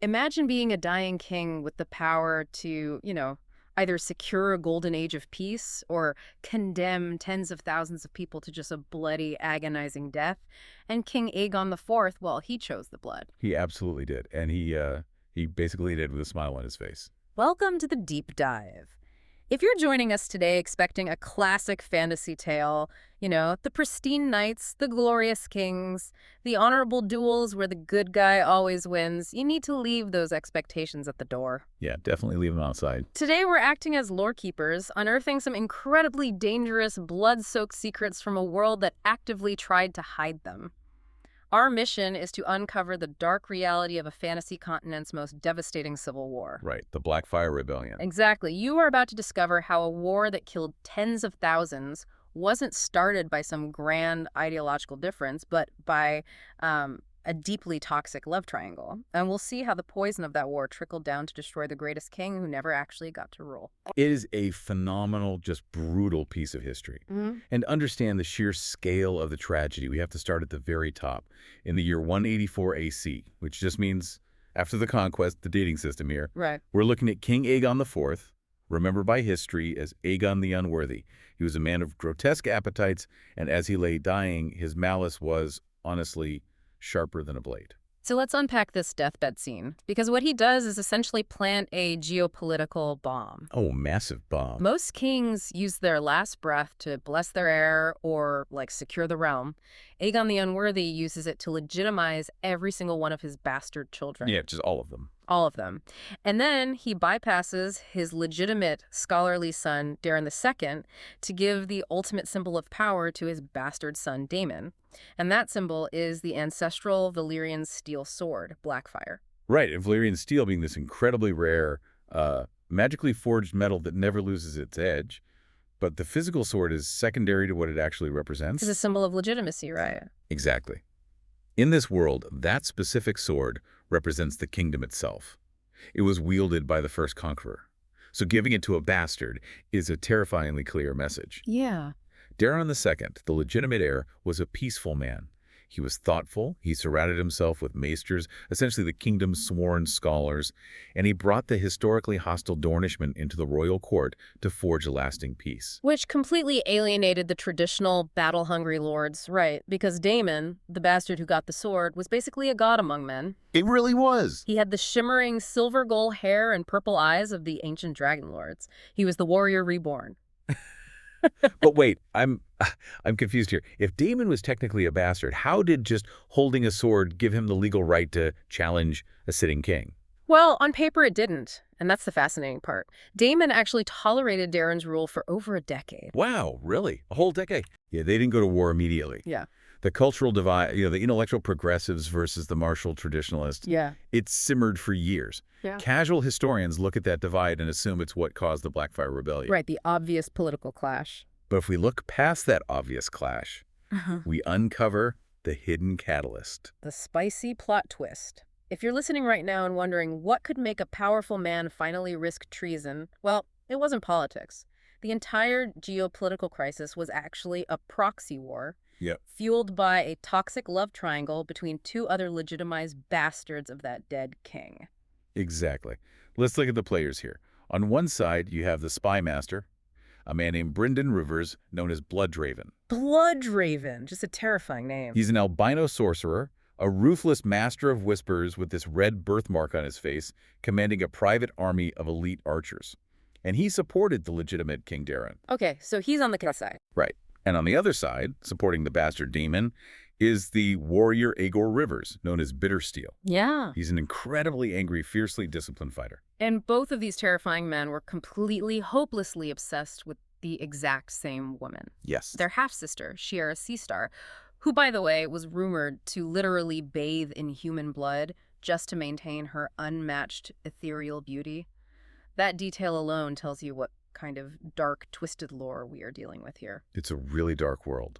Imagine being a dying king with the power to, either secure a golden age of peace or condemn tens of thousands of people to just a bloody, agonizing death. And King Aegon the Fourth, well, he chose the blood. He absolutely did. And he basically did with a smile on his face. Welcome to the Deep Dive. If you're joining us today expecting a classic fantasy tale, the pristine knights, the glorious kings, the honorable duels where the good guy always wins, you need to leave those expectations at the door. Yeah, definitely leave him outside. Today we're acting as lore keepers, unearthing some incredibly dangerous, blood-soaked secrets from a world that actively tried to hide them. Our mission is to uncover the dark reality of a fantasy continent's most devastating civil war. Right, the Blackfyre Rebellion. Exactly. You are about to discover how a war that killed tens of thousands wasn't started by some grand ideological difference, but by a deeply toxic love triangle. And we'll see how the poison of that war trickled down to destroy the greatest king who never actually got to rule. It is a phenomenal, just brutal piece of history. And to understand the sheer scale of the tragedy, we have to start at the very top, in the year 184 AC, which just means after the conquest, the dating system here. Right. We're looking at King Aegon IV, remembered by history as Aegon the Unworthy. He was a man of grotesque appetites, and as he lay dying, his malice was, honestly, sharper than a blade. So let's unpack this deathbed scene, because what he does is essentially plant a geopolitical bomb. Oh, massive bomb. Most kings use their last breath to bless their heir or, secure the realm. Aegon the Unworthy uses it to legitimize every single one of his bastard children. Yeah, just all of them. All of them. And then he bypasses his legitimate scholarly son, Daeron II, to give the ultimate symbol of power to his bastard son, Daemon. And that symbol is the ancestral Valyrian steel sword, Blackfyre. Right, and Valyrian steel being this incredibly rare, magically forged metal that never loses its edge. But the physical sword is secondary to what it actually represents. It's a symbol of legitimacy, right? Exactly. In this world, that specific sword represents the kingdom itself. It was wielded by the first conqueror. So giving it to a bastard is a terrifyingly clear message. Yeah. Daeron II, the legitimate heir, was a peaceful man. He was thoughtful, he surrounded himself with maesters, essentially the kingdom's sworn scholars, and he brought the historically hostile Dornishmen into the royal court to forge a lasting peace. Which completely alienated the traditional battle-hungry lords, right? Because Daemon, the bastard who got the sword, was basically a god among men. It really was. He had the shimmering silver gold hair and purple eyes of the ancient dragon lords. He was the warrior reborn. But wait, I'm confused here. If Daemon was technically a bastard, how did just holding a sword give him the legal right to challenge a sitting king? Well, on paper it didn't, and that's the fascinating part. Daemon actually tolerated Daeron's rule for over a decade. Wow, really? A whole decade? Yeah, they didn't go to war immediately. Yeah. The cultural divide, the intellectual progressives versus the martial traditionalists, it simmered for years. Yeah. Casual historians look at that divide and assume it's what caused the Blackfyre Rebellion. Right, the obvious political clash. But if we look past that obvious clash, we uncover the hidden catalyst. The spicy plot twist. If you're listening right now and wondering what could make a powerful man finally risk treason, well, it wasn't politics. The entire geopolitical crisis was actually a proxy war. Yep. Fueled by a toxic love triangle between two other legitimized bastards of that dead king. Exactly. Let's look at the players here. On one side, you have the spy master, a man named Brynden Rivers, known as Bloodraven. Bloodraven, just a terrifying name. He's an albino sorcerer, a ruthless master of whispers with this red birthmark on his face, commanding a private army of elite archers. And he supported the legitimate King Daeron. Okay, so he's on the king's side. Right. And on the other side, supporting the bastard Daemon, is the warrior Aegor Rivers, known as Bittersteel. Yeah. He's an incredibly angry, fiercely disciplined fighter. And both of these terrifying men were completely, hopelessly obsessed with the exact same woman. Yes. Their half-sister, Shiera Seastar, who, by the way, was rumored to literally bathe in human blood just to maintain her unmatched ethereal beauty. That detail alone tells you what kind of dark, twisted lore we are dealing with here. It's a really dark world.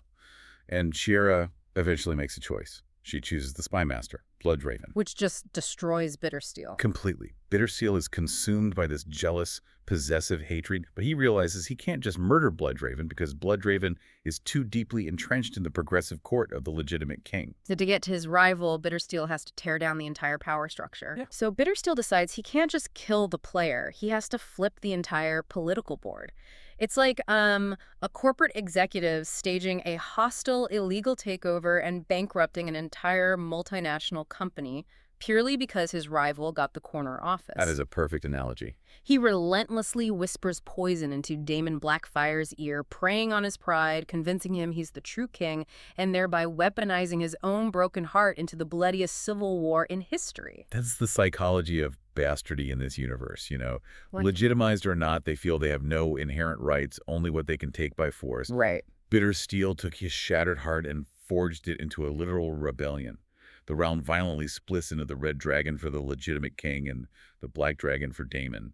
And Shiera eventually makes a choice. She chooses the spy master, Bloodraven. which just destroys Bittersteel. Completely. Bittersteel is consumed by this jealous, possessive hatred, but he realizes he can't just murder Bloodraven because Bloodraven is too deeply entrenched in the progressive court of the legitimate king. So to get to his rival, Bittersteel has to tear down the entire power structure. Yeah. So Bittersteel decides he can't just kill the player. He has to flip the entire political board. It's like a corporate executive staging a hostile, illegal takeover and bankrupting an entire multinational company purely because his rival got the corner office. That is a perfect analogy. He relentlessly whispers poison into Daemon Blackfyre's ear, preying on his pride, convincing him he's the true king, and thereby weaponizing his own broken heart into the bloodiest civil war in history. That's the psychology of bastardy in this universe, you know. What? Legitimized or not, they feel they have no inherent rights, only what they can take by force. Right. Bittersteel took his shattered heart and forged it into a literal rebellion. The realm violently splits into the Red Dragon for the legitimate king and the Black Dragon for Daemon.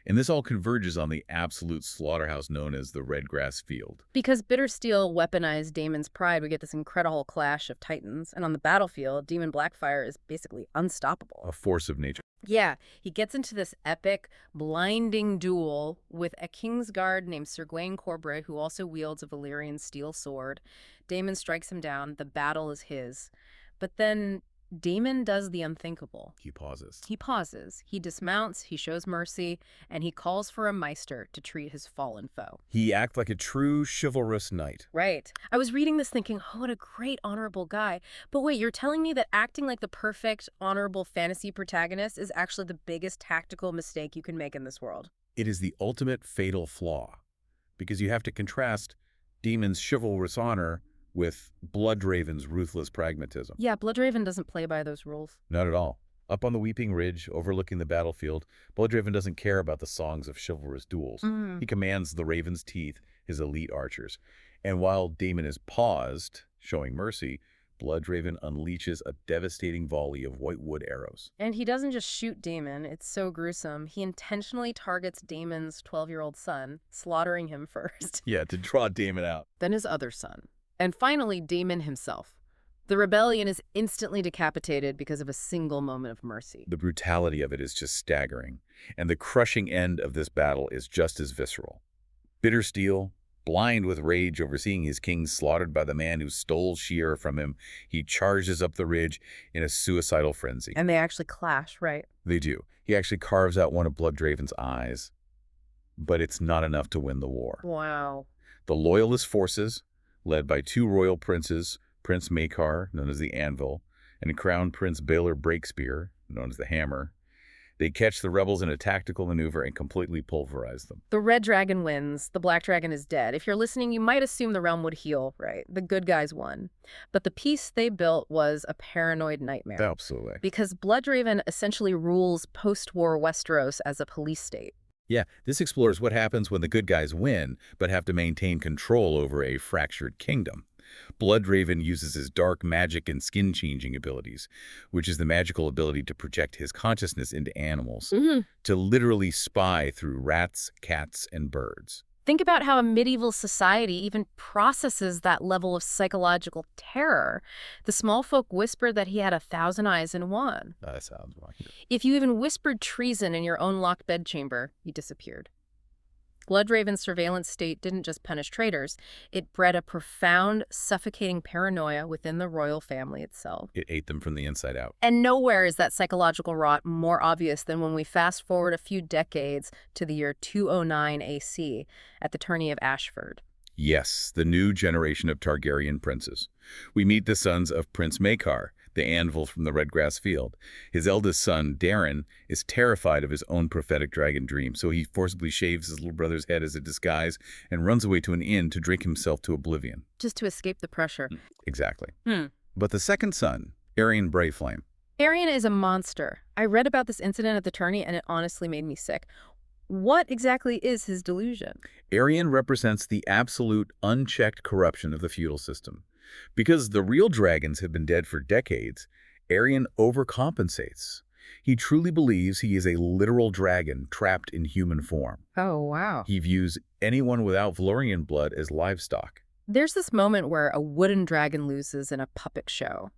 And this all converges on the absolute slaughterhouse known as the Redgrass Field. Because Bittersteel weaponized Daemon's pride, we get this incredible clash of titans. And on the battlefield, Daemon Blackfyre is basically unstoppable. A force of nature. Yeah, he gets into this epic, blinding duel with a Kingsguard named Ser Gawain Corbray, who also wields a Valyrian steel sword. Daemon strikes him down. The battle is his. But then Daemon does the unthinkable. He pauses. He pauses, he dismounts, he shows mercy, and he calls for a Maester to treat his fallen foe. He acts like a true chivalrous knight. Right. I was reading this thinking, oh, what a great, honorable guy. But wait, you're telling me that acting like the perfect, honorable fantasy protagonist is actually the biggest tactical mistake you can make in this world? It is the ultimate fatal flaw, because you have to contrast Daemon's chivalrous honor with Bloodraven's ruthless pragmatism. Yeah, Bloodraven doesn't play by those rules. Not at all. Up on the Weeping Ridge, overlooking the battlefield, Bloodraven doesn't care about the songs of chivalrous duels. He commands the Raven's Teeth, his elite archers. And while Daemon is paused, showing mercy, Bloodraven unleashes a devastating volley of whitewood arrows. And he doesn't just shoot Daemon, it's so gruesome. He intentionally targets Daemon's 12-year-old son, slaughtering him first. Yeah, to draw Daemon out. Then his other son. And finally, Daemon himself. The rebellion is instantly decapitated because of a single moment of mercy. The brutality of it is just staggering, and the crushing end of this battle is just as visceral. Bittersteel, blind with rage over seeing his king slaughtered by the man who stole Sheer from him, he charges up the ridge in a suicidal frenzy. And they actually clash, right? They do. He actually carves out one of Bloodraven's eyes, but it's not enough to win the war. Wow. The Loyalist forces, led by two royal princes, Prince Maekar, known as the Anvil, and Crown Prince Baelor Breakspear, known as the Hammer, they catch the rebels in a tactical maneuver and completely pulverize them. The Red Dragon wins. The Black Dragon is dead. If you're listening, you might assume the realm would heal, right? The good guys won. But the peace they built was a paranoid nightmare. Absolutely. Because Bloodraven essentially rules post-war Westeros as a police state. Yeah, this explores what happens when the good guys win, but have to maintain control over a fractured kingdom. Bloodraven uses his dark magic and skin-changing abilities, which is the magical ability to project his consciousness into animals, to literally spy through rats, cats, and birds. Think about how a medieval society even processes that level of psychological terror. The smallfolk whispered that he had 1,000 eyes in one. That sounds like it. If you even whispered treason in your own locked bedchamber, you disappeared. Bloodraven's surveillance state didn't just punish traitors, it bred a profound, suffocating paranoia within the royal family itself. It ate them from the inside out. And nowhere is that psychological rot more obvious than when we fast forward a few decades to the year 209 AC at the tourney of Ashford. Yes, the new generation of Targaryen princes. We meet the sons of Prince Maekar, the Anvil from the Redgrass Field. His eldest son, Daeron, is terrified of his own prophetic dragon dream, so he forcibly shaves his little brother's head as a disguise and runs away to an inn to drink himself to oblivion. Just to escape the pressure. Exactly. But the second son, Aerion Brayflame. Aerion is a monster. I read about this incident at the tourney and it honestly made me sick. What exactly is his delusion? Aerion represents the absolute, unchecked corruption of the feudal system. Because the real dragons have been dead for decades, Aerion overcompensates. He truly believes he is a literal dragon trapped in human form. Oh, wow. He views anyone without Valyrian blood as livestock. There's this moment where a wooden dragon loses in a puppet show.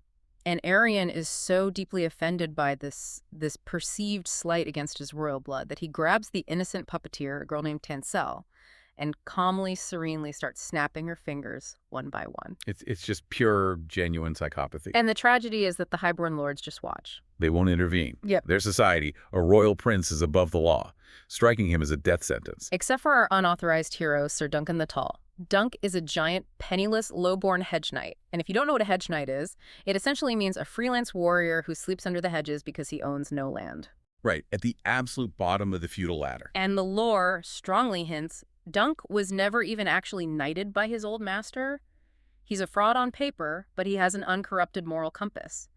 And Arion is so deeply offended by this perceived slight against his royal blood that he grabs the innocent puppeteer, a girl named Tancel, and calmly, serenely starts snapping her fingers one by one. It's just pure, genuine psychopathy. And the tragedy is that the highborn lords just watch. They won't intervene. Yep. Their society, a royal prince, is above the law, striking him as a death sentence. Except for our unauthorized hero, Sir Duncan the Tall. Dunk is a giant, penniless, low-born hedge knight. And if you don't know what a hedge knight is, it essentially means a freelance warrior who sleeps under the hedges because he owns no land. Right, at the absolute bottom of the feudal ladder. And the lore strongly hints Dunk was never even actually knighted by his old master. He's a fraud on paper, but he has an uncorrupted moral compass.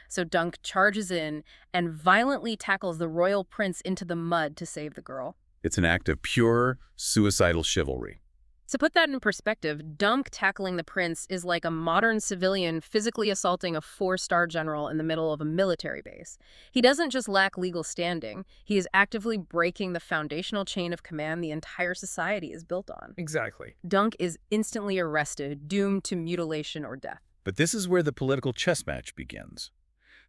So Dunk charges in and violently tackles the royal prince into the mud to save the girl. It's an act of pure, suicidal chivalry. To put that in perspective, Dunk tackling the prince is like a modern civilian physically assaulting a 4-star general in the middle of a military base. He doesn't just lack legal standing, he is actively breaking the foundational chain of command the entire society is built on. Exactly. Dunk is instantly arrested, doomed to mutilation or death. But this is where the political chess match begins.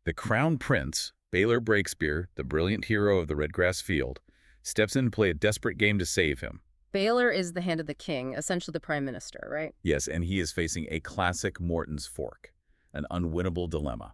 The crown prince, Baylor Breakspear, the brilliant hero of the Redgrass Field, steps in to play a desperate game to save him. Baylor is the hand of the king, essentially the prime minister, right? Yes, and he is facing a classic Morton's fork, an unwinnable dilemma.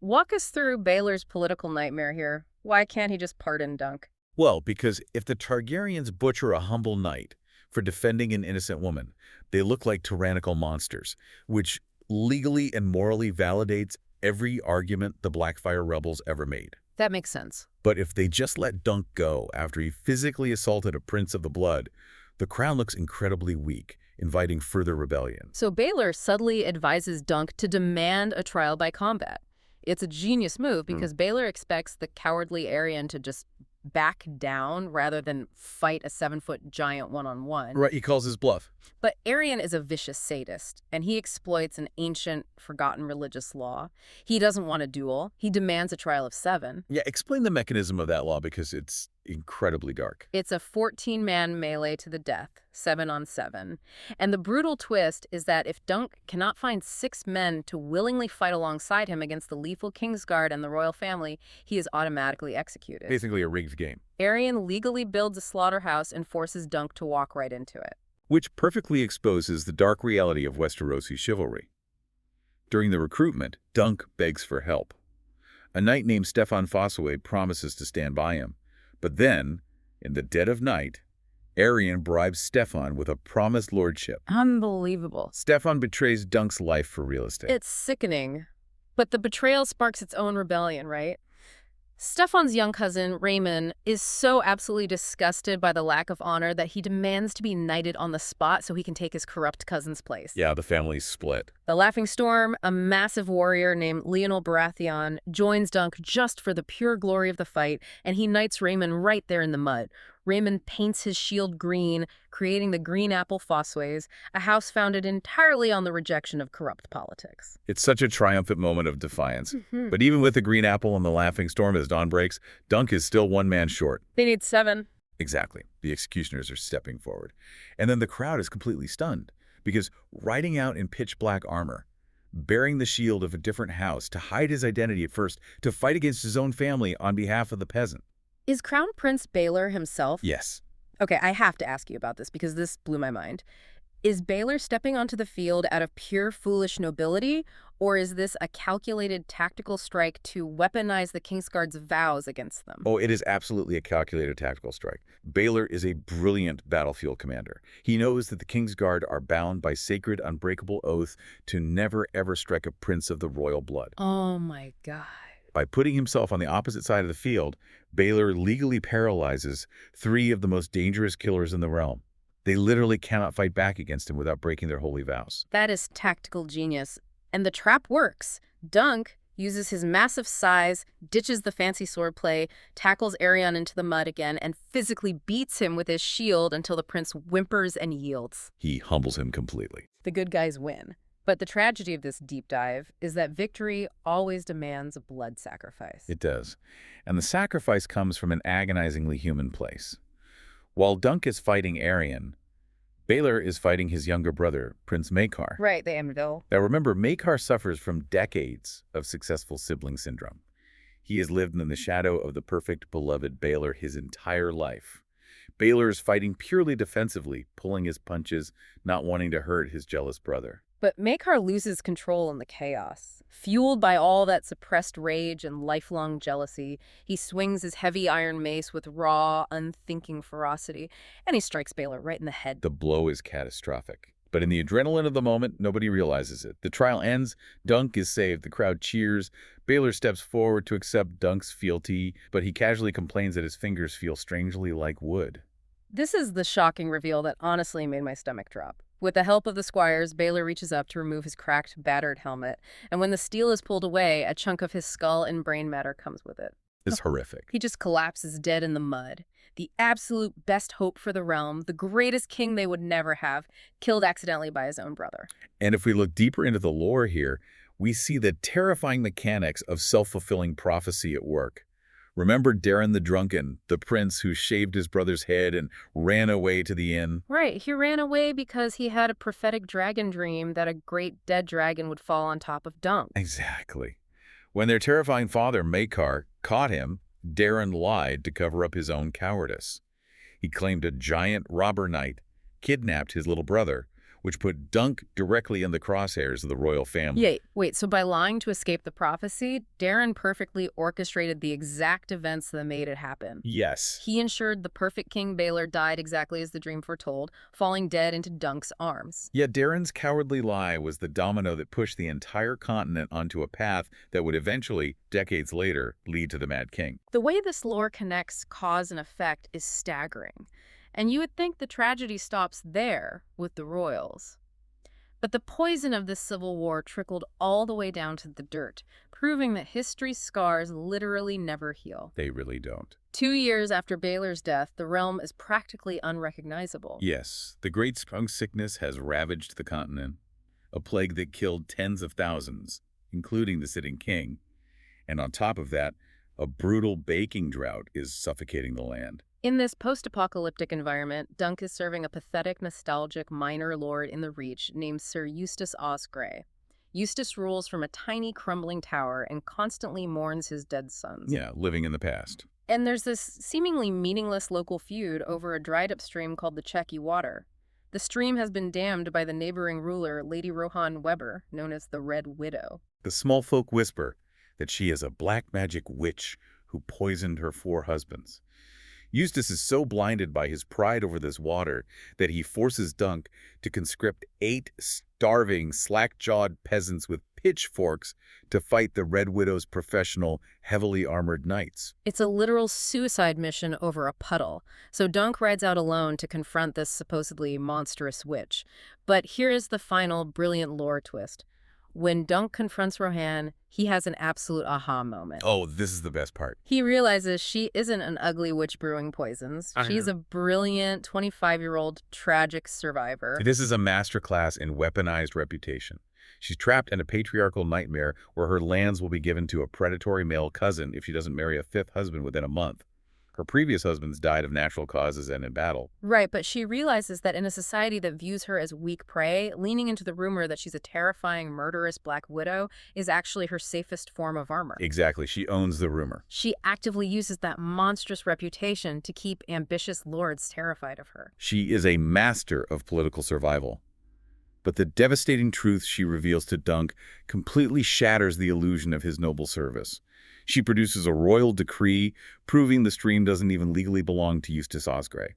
Walk us through Baylor's political nightmare here. Why can't he just pardon Dunk? Well, because if the Targaryens butcher a humble knight for defending an innocent woman, they look like tyrannical monsters, which legally and morally validates every argument the Blackfyre rebels ever made. That makes sense. But if they just let Dunk go after he physically assaulted a prince of the blood, the crown looks incredibly weak, inviting further rebellion. So Baylor subtly advises Dunk to demand a trial by combat. It's a genius move because Baylor expects the cowardly Arion to just back down rather than fight a 7-foot giant one-on-one. Right, he calls his bluff. But Arion is a vicious sadist, and he exploits an ancient, forgotten religious law. He doesn't want a duel. He demands a trial of 7. Yeah, explain the mechanism of that law because it's incredibly dark. It's a 14-man melee to the death, 7 on 7. And the brutal twist is that if Dunk cannot find 6 men to willingly fight alongside him against the lethal Kingsguard and the royal family, he is automatically executed. Basically a rigged game. Arion legally builds a slaughterhouse and forces Dunk to walk right into it. Which perfectly exposes the dark reality of Westerosi chivalry. During the recruitment, Dunk begs for help. A knight named Stefan Fossaway promises to stand by him. But then, in the dead of night, Arion bribes Stefan with a promised lordship. Unbelievable. Stefan betrays Dunk's life for real estate. It's sickening. But the betrayal sparks its own rebellion, right? Stefan's young cousin, Raymond, is so absolutely disgusted by the lack of honor that he demands to be knighted on the spot so he can take his corrupt cousin's place. Yeah, the family's split. The Laughing Storm, a massive warrior named Lionel Baratheon, joins Dunk just for the pure glory of the fight, and he knights Raymond right there in the mud. Raymond paints his shield green, creating the Green Apple Fossways, a house founded entirely on the rejection of corrupt politics. It's such a triumphant moment of defiance. But even with the Green Apple and the Laughing Storm as dawn breaks, Dunk is still one man short. They need 7. Exactly. The executioners are stepping forward. And then the crowd is completely stunned, because riding out in pitch-black armor, bearing the shield of a different house to hide his identity at first, to fight against his own family on behalf of the peasant. Is Crown Prince Baylor himself? Yes. Okay, I have to ask you about this because this blew my mind. Is Baylor stepping onto the field out of pure foolish nobility, or is this a calculated tactical strike to weaponize the Kingsguard's vows against them? Oh, it is absolutely a calculated tactical strike. Baylor is a brilliant battlefield commander. He knows that the Kingsguard are bound by sacred, unbreakable oath to never ever strike a prince of the royal blood. Oh my God. By putting himself on the opposite side of the field, Baylor legally paralyzes 3 of the most dangerous killers in the realm. They literally cannot fight back against him without breaking their holy vows. That is tactical genius. And the trap works. Dunk uses his massive size, ditches the fancy swordplay, tackles Arion into the mud again, and physically beats him with his shield until the prince whimpers and yields. He humbles him completely. The good guys win. But the tragedy of this deep dive is that victory always demands a blood sacrifice. It does. And the sacrifice comes from an agonizingly human place. While Dunk is fighting Arion, Baelor is fighting his younger brother, Prince Maekar. Right, the Amneville. Now remember, Maekar suffers from decades of successful sibling syndrome. He has lived in the shadow of the perfect, beloved Baelor his entire life. Baelor is fighting purely defensively, pulling his punches, not wanting to hurt his jealous brother. But Maekar loses control in the chaos. Fueled by all that suppressed rage and lifelong jealousy, he swings his heavy iron mace with raw, unthinking ferocity, and he strikes Baelor right in the head. The blow is catastrophic. But in the adrenaline of the moment, nobody realizes it. The trial ends, Dunk is saved, the crowd cheers. Baelor steps forward to accept Dunk's fealty, but he casually complains that his fingers feel strangely like wood. This is the shocking reveal that honestly made my stomach drop. With the help of the squires, Baelor reaches up to remove his cracked, battered helmet, and when the steel is pulled away, a chunk of his skull and brain matter comes with it. It's horrific. He just collapses dead in the mud. The absolute best hope for the realm, the greatest king they would never have, killed accidentally by his own brother. And if we look deeper into the lore here, we see the terrifying mechanics of self-fulfilling prophecy at work. Remember Darren the Drunken, the prince who shaved his brother's head and ran away to the inn? Right, he ran away because he had a prophetic dragon dream that a great dead dragon would fall on top of Dunk. Exactly. When their terrifying father, Maekar, caught him, Darren lied to cover up his own cowardice. He claimed a giant robber knight kidnapped his little brother, which put Dunk directly in the crosshairs of the royal family. Yeah, wait, so by lying to escape the prophecy, Darren perfectly orchestrated the exact events that made it happen. Yes. He ensured the perfect King Baelor died exactly as the dream foretold, falling dead into Dunk's arms. Yet Darren's cowardly lie was the domino that pushed the entire continent onto a path that would eventually, decades later, lead to the Mad King. The way this lore connects cause and effect is staggering. And you would think the tragedy stops there with the royals. But the poison of this civil war trickled all the way down to the dirt, proving that history's scars literally never heal. They really don't. 2 years after Baelor's death, the realm is practically unrecognizable. Yes, the Great Skunk Sickness has ravaged the continent, a plague that killed tens of thousands, including the sitting king. And on top of that, a brutal baking drought is suffocating the land. In this post-apocalyptic environment, Dunk is serving a pathetic, nostalgic minor lord in the Reach named Ser Eustace Osgrey. Eustace rules from a tiny, crumbling tower and constantly mourns his dead sons. Yeah, living in the past. And there's this seemingly meaningless local feud over a dried-up stream called the Checky Water. The stream has been dammed by the neighboring ruler, Lady Rohanne Webber, known as the Red Widow. The smallfolk whisper that she is a black magic witch who poisoned her 4 husbands. Eustace is so blinded by his pride over this water that he forces Dunk to conscript 8 starving, slack-jawed peasants with pitchforks to fight the Red Widow's professional, heavily armored knights. It's a literal suicide mission over a puddle, so Dunk rides out alone to confront this supposedly monstrous witch. But here is the final brilliant lore twist. When Dunk confronts Rohanne, he has an absolute aha moment. Oh, this is the best part. He realizes she isn't an ugly witch brewing poisons. She's a brilliant 25-year-old tragic survivor. This is a masterclass in weaponized reputation. She's trapped in a patriarchal nightmare where her lands will be given to a predatory male cousin if she doesn't marry a 5th husband within a month. Her previous husbands died of natural causes and in battle. Right, but she realizes that in a society that views her as weak prey, leaning into the rumor that she's a terrifying, murderous Black Widow is actually her safest form of armor. Exactly. She owns the rumor. She actively uses that monstrous reputation to keep ambitious lords terrified of her. She is a master of political survival. But the devastating truth she reveals to Dunk completely shatters the illusion of his noble service. She produces a royal decree proving the stream doesn't even legally belong to Eustace Osgrey.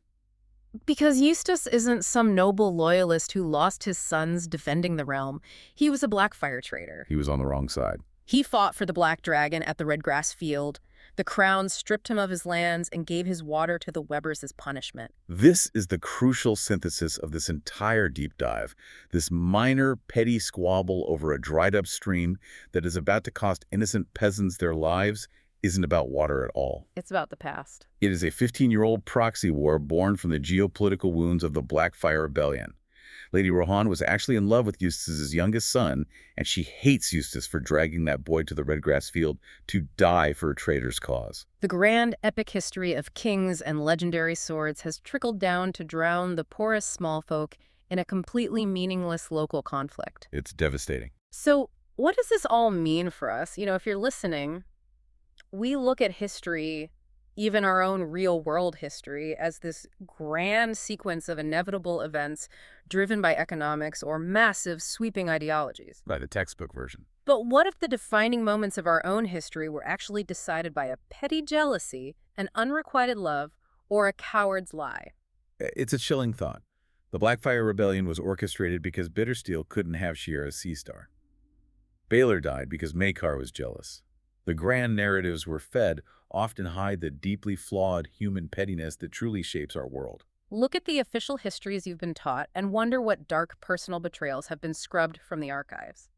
Because Eustace isn't some noble loyalist who lost his sons defending the realm. He was a Blackfyre traitor. He was on the wrong side. He fought for the Black Dragon at the Redgrass Field. The crown stripped him of his lands and gave his water to the Webbers as punishment. This is the crucial synthesis of this entire deep dive. This minor, petty squabble over a dried-up stream that is about to cost innocent peasants their lives isn't about water at all. It's about the past. It is a 15-year-old proxy war born from the geopolitical wounds of the Blackfyre Rebellion. Lady Rohanne was actually in love with Eustace's youngest son, and she hates Eustace for dragging that boy to the Redgrass Field to die for a traitor's cause. The grand epic history of kings and legendary swords has trickled down to drown the poorest small folk in a completely meaningless local conflict. It's devastating. So, what does this all mean for us? If you're listening, we look at history, even our own real world history, as this grand sequence of inevitable events driven by economics or massive sweeping ideologies. By the textbook version. But what if the defining moments of our own history were actually decided by a petty jealousy, an unrequited love, or a coward's lie? It's a chilling thought. The Blackfyre Rebellion was orchestrated because Bittersteel couldn't have Shiera's sea star. Baylor died because Maekar was jealous. The grand narratives we're fed often hide the deeply flawed human pettiness that truly shapes our world. Look at the official histories you've been taught and wonder what dark personal betrayals have been scrubbed from the archives.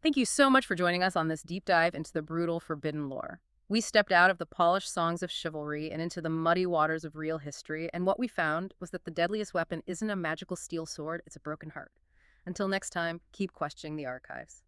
Thank you so much for joining us on this deep dive into the brutal, forbidden lore. We stepped out of the polished songs of chivalry and into the muddy waters of real history, and what we found was that the deadliest weapon isn't a magical steel sword, it's a broken heart. Until next time, keep questioning the archives.